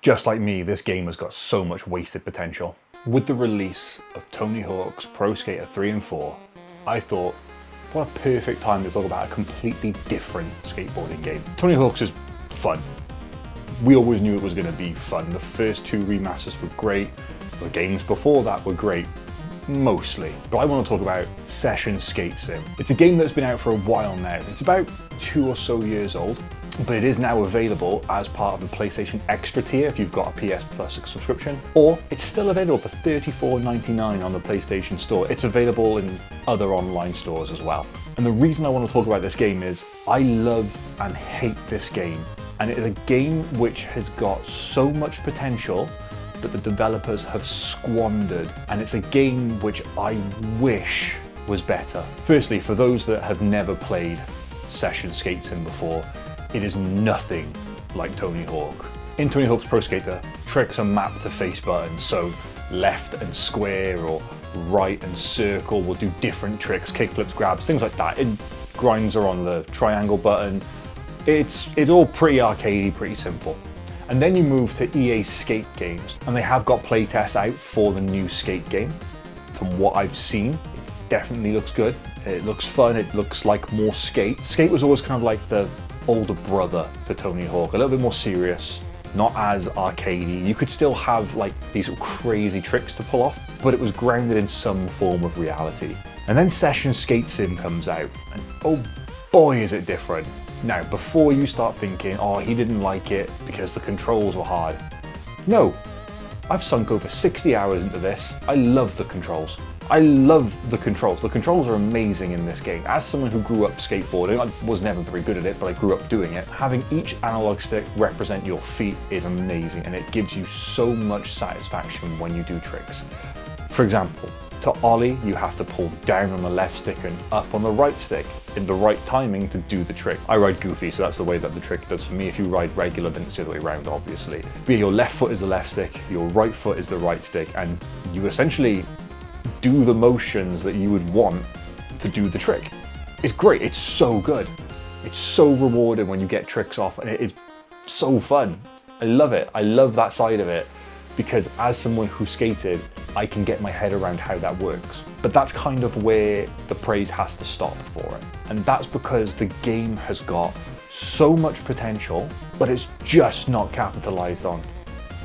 Just like me, this game has got so much wasted potential. With the release of Tony Hawk's Pro Skater 3 and 4, I thought, what a perfect time to talk about a completely different skateboarding game. Tony Hawk's is fun. We always knew it was going to be fun. The first two remasters were great. The games before that were great, mostly. But I want to talk about Session Skate Sim. It's a game that's been out for a while now. It's about 2 or so years old, but it is now available as part of the PlayStation Extra tier if you've got a PS Plus subscription, or it's still available for $34.99 on the PlayStation Store. It's available in other online stores as well. And the reason I want to talk about this game is I love and hate this game. And it is a game which has got so much potential that the developers have squandered. And it's a game which I wish was better. Firstly, for those that have never played Session Skate Sim before, it is nothing like Tony Hawk. In Tony Hawk's Pro Skater, tricks are mapped to face buttons, so left and square or right and circle will do different tricks, kickflips, grabs, things like that. Grinds are on the triangle button. It's all pretty arcadey, pretty simple. And then you move to EA's Skate games, and they have got playtests out for the new Skate game. From what I've seen, it definitely looks good. It looks fun, it looks like more Skate. Skate was always kind of like the older brother to Tony Hawk, a little bit more serious, not as arcadey. You could still have like these crazy tricks to pull off, but it was grounded in some form of reality. And then Session Skate Sim comes out, and oh boy is it different. Now, before you start thinking, oh, he didn't like it because the controls were hard. No, I've sunk over 60 hours into this. I love the controls. I love the controls. The controls are amazing in this game. As someone who grew up skateboarding, I was never very good at it, but I grew up doing it. Having each analog stick represent your feet is amazing, and it gives you so much satisfaction when you do tricks. For example, to ollie, you have to pull down on the left stick and up on the right stick in the right timing to do the trick. I ride goofy, so that's the way that the trick does for me. If you ride regular, then it's the other way around, obviously. But yeah, your left foot is the left stick, your right foot is the right stick, and you essentially do the motions that you would want to do the trick. It's great, it's so good. It's so rewarding when you get tricks off, and it is so fun. I love it, I love that side of it, because as someone who skated, I can get my head around how that works. But that's kind of where the praise has to stop for it. And that's because the game has got so much potential, but it's just not capitalized on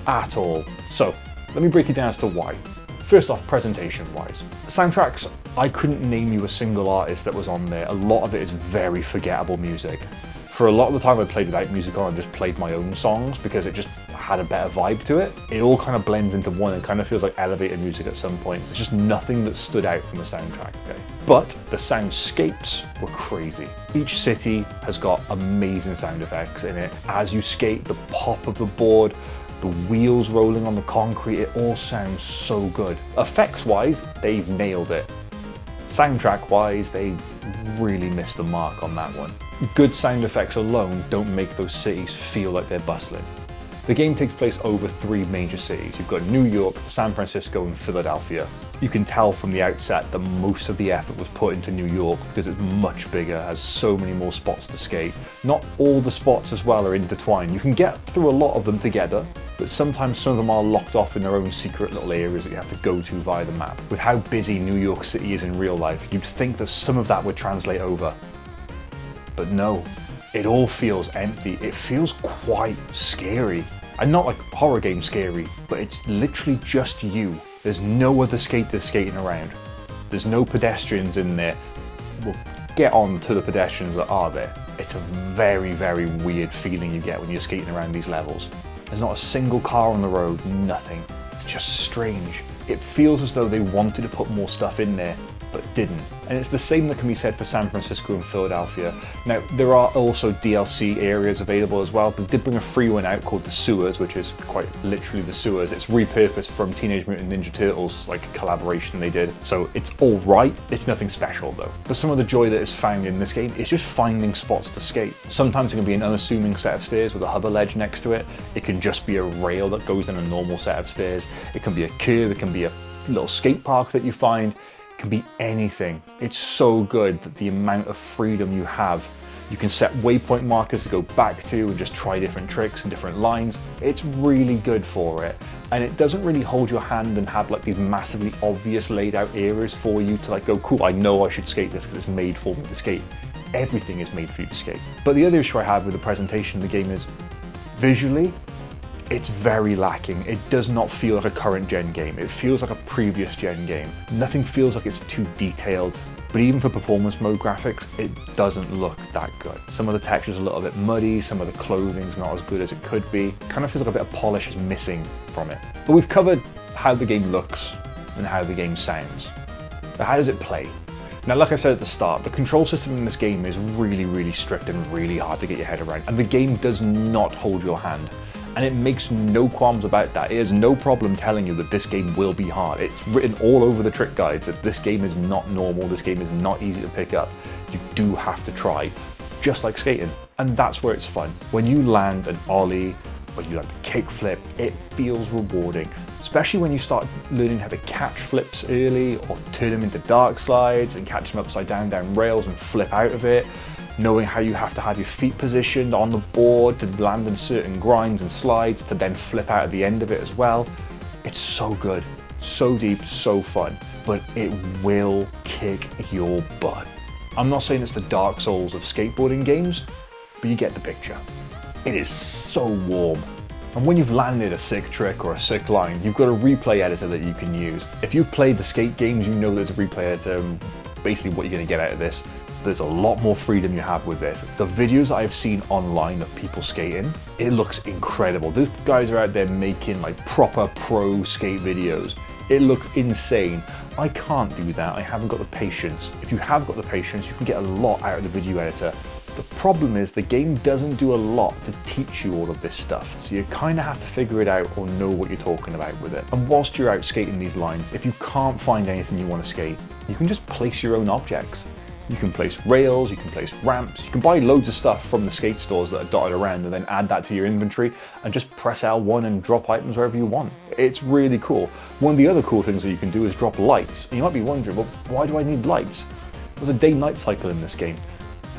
at all. So let me break it down as to why. First off, presentation-wise. Soundtracks, I couldn't name you a single artist that was on there. A lot of it is very forgettable music. For a lot of the time I played without music on, I just played my own songs because it just had a better vibe to it. It all kind of blends into one and kind of feels like elevator music at some point. There's just nothing that stood out from the soundtrack, okay? But the soundscapes were crazy. Each city has got amazing sound effects in it. As you skate, the pop of the board, the wheels rolling on the concrete, it all sounds so good. Effects-wise, they've nailed it. Soundtrack-wise, they really missed the mark on that one. Good sound effects alone don't make those cities feel like they're bustling. The game takes place over 3 major cities. You've got New York, San Francisco, and Philadelphia. You can tell from the outset that most of the effort was put into New York because it's much bigger, has so many more spots to skate. Not all the spots as well are intertwined. You can get through a lot of them together, but sometimes some of them are locked off in their own secret little areas that you have to go to via the map. With how busy New York City is in real life, you'd think that some of that would translate over. But no, it all feels empty. It feels quite scary. And not like horror game scary, but it's literally just you. There's no other skaters skating around. There's no pedestrians in there. We'll get on to the pedestrians that are there. It's a very, very weird feeling you get when you're skating around these levels. There's not a single car on the road, nothing. It's just strange. It feels as though they wanted to put more stuff in there, but didn't. And it's the same that can be said for San Francisco and Philadelphia. Now, there are also DLC areas available as well. They did bring a free one out called The Sewers, which is quite literally the sewers. It's repurposed from Teenage Mutant Ninja Turtles, like a collaboration they did. So it's all right. It's nothing special though. But some of the joy that is found in this game is just finding spots to skate. Sometimes it can be an unassuming set of stairs with a hover ledge next to it. It can just be a rail that goes in a normal set of stairs. It can be a curve, it can be a little skate park that you find. Can be anything. It's so good that the amount of freedom you have You can set waypoint markers to go back to and just try different tricks and different lines. It's really good for it. And it doesn't really hold your hand and have like these massively obvious laid out areas for you to like go, cool, I know I should skate this because it's made for me to skate. Everything is made for you to skate. But the other issue I have with the presentation of the game is visually, it's very lacking. It does not feel like a current gen game. It feels like a previous gen game. Nothing feels like it's too detailed. But even for performance mode graphics, it doesn't look that good. Some of the texture's a little bit muddy, some of the clothing's not as good as it could be. Kind of feels like a bit of polish is missing from it. But we've covered how the game looks and how the game sounds. But how does it play? Now, like I said at the start, the control system in this game is really, really strict and really hard to get your head around. And the game does not hold your hand. And it makes no qualms about that. It has no problem telling you that this game will be hard. It's written all over the trick guides that this game is not normal, this game is not easy to pick up. You do have to try, just like skating. And that's where it's fun. When you land an ollie, when you land a kickflip, it feels rewarding. Especially when you start learning how to catch flips early or turn them into dark slides and catch them upside down rails and flip out of it. Knowing how you have to have your feet positioned on the board to land in certain grinds and slides to then flip out at the end of it as well. It's so good, so deep, so fun, but it will kick your butt. I'm not saying it's the Dark Souls of skateboarding games, but you get the picture. It is so warm. And when you've landed a sick trick or a sick line, you've got a replay editor that you can use. If you've played the skate games, you know there's a replay editor, and basically what you're gonna get out of this. There's a lot more freedom you have with this. The videos I've seen online of people skating, it looks incredible. Those guys are out there making like proper pro skate videos. It looks insane. I can't do that. I haven't got the patience. If you have got the patience, you can get a lot out of the video editor. The problem is the game doesn't do a lot to teach you all of this stuff. So you kind of have to figure it out or know what you're talking about with it. And whilst you're out skating these lines, if you can't find anything you want to skate, you can just place your own objects. You can place rails, you can place ramps, you can buy loads of stuff from the skate stores that are dotted around and then add that to your inventory and just press L1 and drop items wherever you want. It's really cool. One of the other cool things that you can do is drop lights. And you might be wondering, well, why do I need lights? There's a day-night cycle in this game.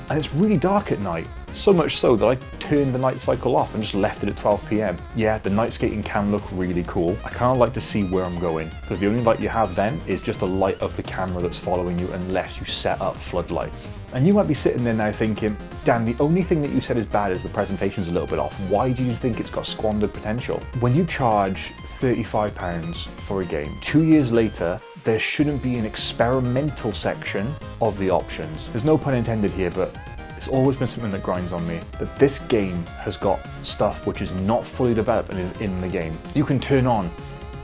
And it's really dark at night. So much so that I turned the night cycle off and just left it at 12 PM. Yeah, the night skating can look really cool. I kind of like to see where I'm going because the only light you have then is just the light of the camera that's following you unless you set up floodlights. And you might be sitting there now thinking, Dan, the only thing that you said is bad is the presentation's a little bit off. Why do you think it's got squandered potential? When you charge £35 for a game, 2 years later, there shouldn't be an experimental section of the options. There's no pun intended here, but it's always been something that grinds on me, that this game has got stuff which is not fully developed and is in the game. You can turn on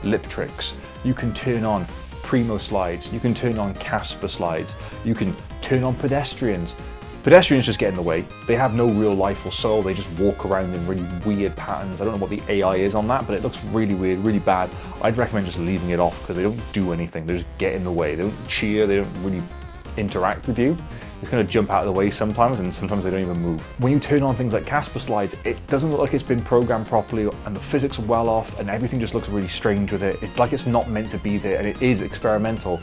lip tricks, you can turn on primo slides, you can turn on Casper slides, you can turn on pedestrians. Pedestrians just get in the way. They have no real life or soul. They just walk around in really weird patterns. I don't know what the AI is on that, but it looks really weird, really bad. I'd recommend just leaving it off because they don't do anything. They just get in the way. They don't cheer. They don't really interact with you. It's going to jump out of the way sometimes, and sometimes they don't even move. When you turn on things like Casper slides, it doesn't look like it's been programmed properly, and the physics are well off, and everything just looks really strange with it. It's like it's not meant to be there, and it is experimental.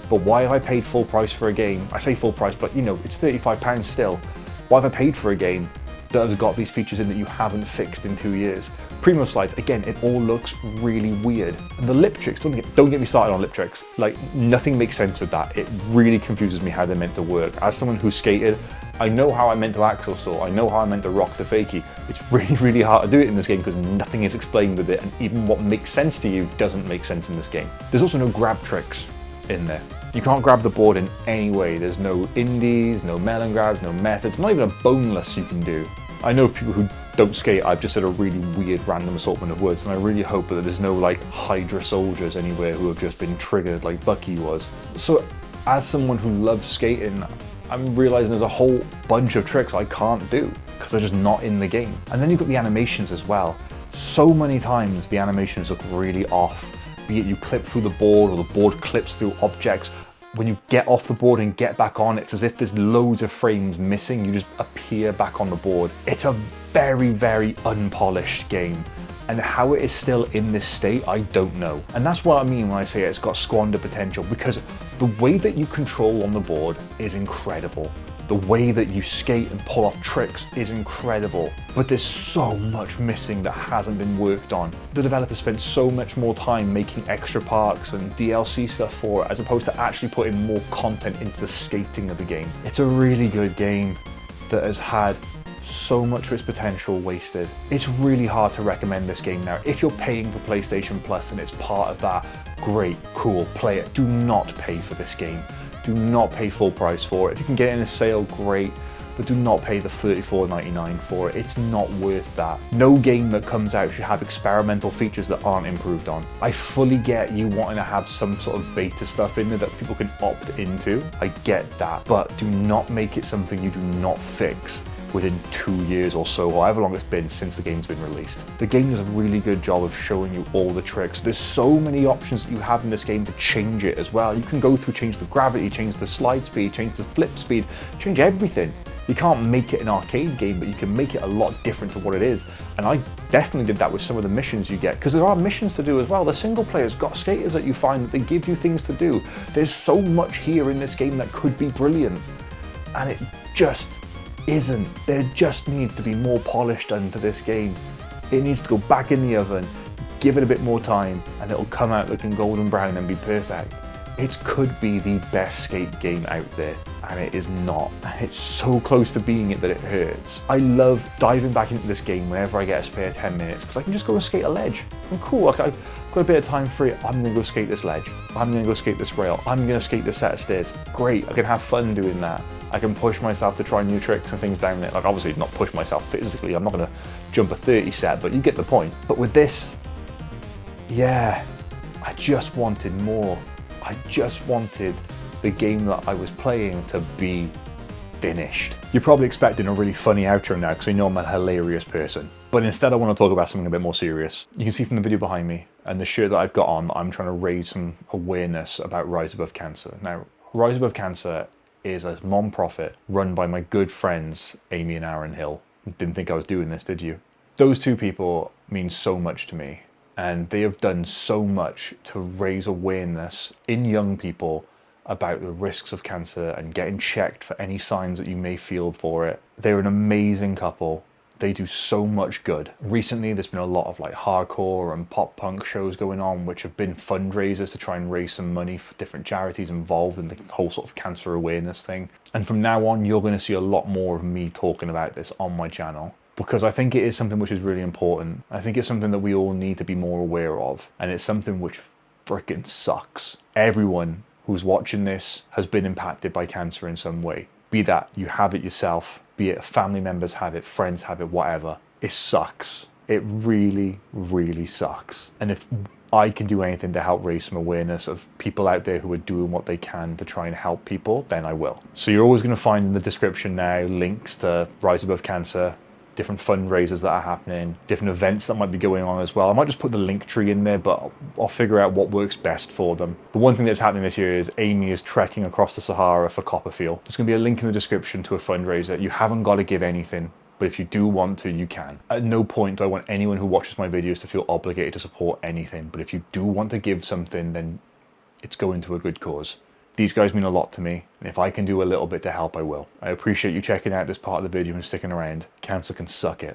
But why have I paid full price for a game? I say full price, but you know, it's £35 still. Why have I paid for a game that has got these features in that you haven't fixed in 2 years? Primo slides, again, it all looks really weird. And the lip tricks, don't get me started on lip tricks. Like, nothing makes sense with that. It really confuses me how they're meant to work. As someone who's skated, I know how I'm meant to axle stall. I know how I'm meant to rock the fakie. It's really, really hard to do it in this game because nothing is explained with it, and even what makes sense to you doesn't make sense in this game. There's also no grab tricks in there. You can't grab the board in any way. There's no indies, no melon grabs, no methods, not even a boneless you can do. I know people who don't skate, I've just said a really weird random assortment of words, and I really hope that there's no like Hydra soldiers anywhere who have just been triggered like Bucky was. So as someone who loves skating, I'm realizing there's a whole bunch of tricks I can't do because they're just not in the game. And then you've got the animations as well. So many times the animations look really off, be it you clip through the board or the board clips through objects. When you get off the board and get back on, it's as if there's loads of frames missing. You just appear back on the board. It's a very, very unpolished game. And how it is still in this state, I don't know. And that's what I mean when I say it's got squandered potential, because the way that you control on the board is incredible. The way that you skate and pull off tricks is incredible, but there's so much missing that hasn't been worked on. The developers spent so much more time making extra parks and DLC stuff for it, as opposed to actually putting more content into the skating of the game. It's a really good game that has had so much of its potential wasted. It's really hard to recommend this game now. If you're paying for PlayStation Plus and it's part of that, great, cool, play it. Do not pay for this game. Do not pay full price for it. If you can get it in a sale, great, but do not pay the $34.99 for it. It's not worth that. No game that comes out should have experimental features that aren't improved on. I fully get you wanting to have some sort of beta stuff in there that people can opt into. I get that, but do not make it something you do not fix within 2 years or so, or however long it's been since the game's been released. The game does a really good job of showing you all the tricks. There's so many options that you have in this game to change it as well. You can go through, change the gravity, change the slide speed, change the flip speed, change everything. You can't make it an arcade game, but you can make it a lot different to what it is. And I definitely did that with some of the missions you get, because there are missions to do as well. The single player's got skaters that you find that they give you things to do. There's so much here in this game that could be brilliant, and it just isn't. There just needs to be more polish done to this game. It needs to go back in the oven, give it a bit more time, and it'll come out looking golden brown and be perfect. It could be the best skate game out there, and it is not. And it's so close to being it that it hurts. I love diving back into this game whenever I get a spare 10 minutes, because I can just go and skate a ledge. I'm cool, I've got a bit of time free. I'm gonna go skate this ledge. I'm gonna go skate this rail. I'm gonna skate this set of stairs. Great, I can have fun doing that. I can push myself to try new tricks and things down there. Like, obviously not push myself physically, I'm not gonna jump a 30 set, but you get the point. But with this, yeah, I just wanted more. I just wanted the game that I was playing to be finished. You're probably expecting a really funny outro now, because I know I'm a hilarious person. But instead I want to talk about something a bit more serious. You can see from the video behind me and the shirt that I've got on, I'm trying to raise some awareness about Rise Above Cancer. Now, Rise Above Cancer is a non-profit run by my good friends, Amy and Aaron Hill. Didn't think I was doing this, did you? Those two people mean so much to me, and they have done so much to raise awareness in young people about the risks of cancer and getting checked for any signs that you may feel for it. They're an amazing couple. They do so much good. Recently, there's been a lot of like hardcore and pop punk shows going on, which have been fundraisers to try and raise some money for different charities involved in the whole sort of cancer awareness thing. And from now on, you're going to see a lot more of me talking about this on my channel, because I think it is something which is really important. I think it's something that we all need to be more aware of, and it's something which freaking sucks. Everyone who's watching this has been impacted by cancer in some way. Be that you have it yourself, be it family members have it, friends have it, whatever. It sucks. It really, really sucks. And if I can do anything to help raise some awareness of people out there who are doing what they can to try and help people, then I will. So you're always going to find in the description now links to Rise Above Cancer, different fundraisers that are happening, different events that might be going on as well. I might just put the link tree in there, but I'll figure out what works best for them. The one thing that's happening this year is Amy is trekking across the Sahara for Copperfield. There's gonna be a link in the description to a fundraiser. You haven't got to give anything, but if you do want to, you can. At no point do I want anyone who watches my videos to feel obligated to support anything, but if you do want to give something, then it's going to a good cause. These guys mean a lot to me, and if I can do a little bit to help, I will. I appreciate you checking out this part of the video and sticking around. Cancer can suck it.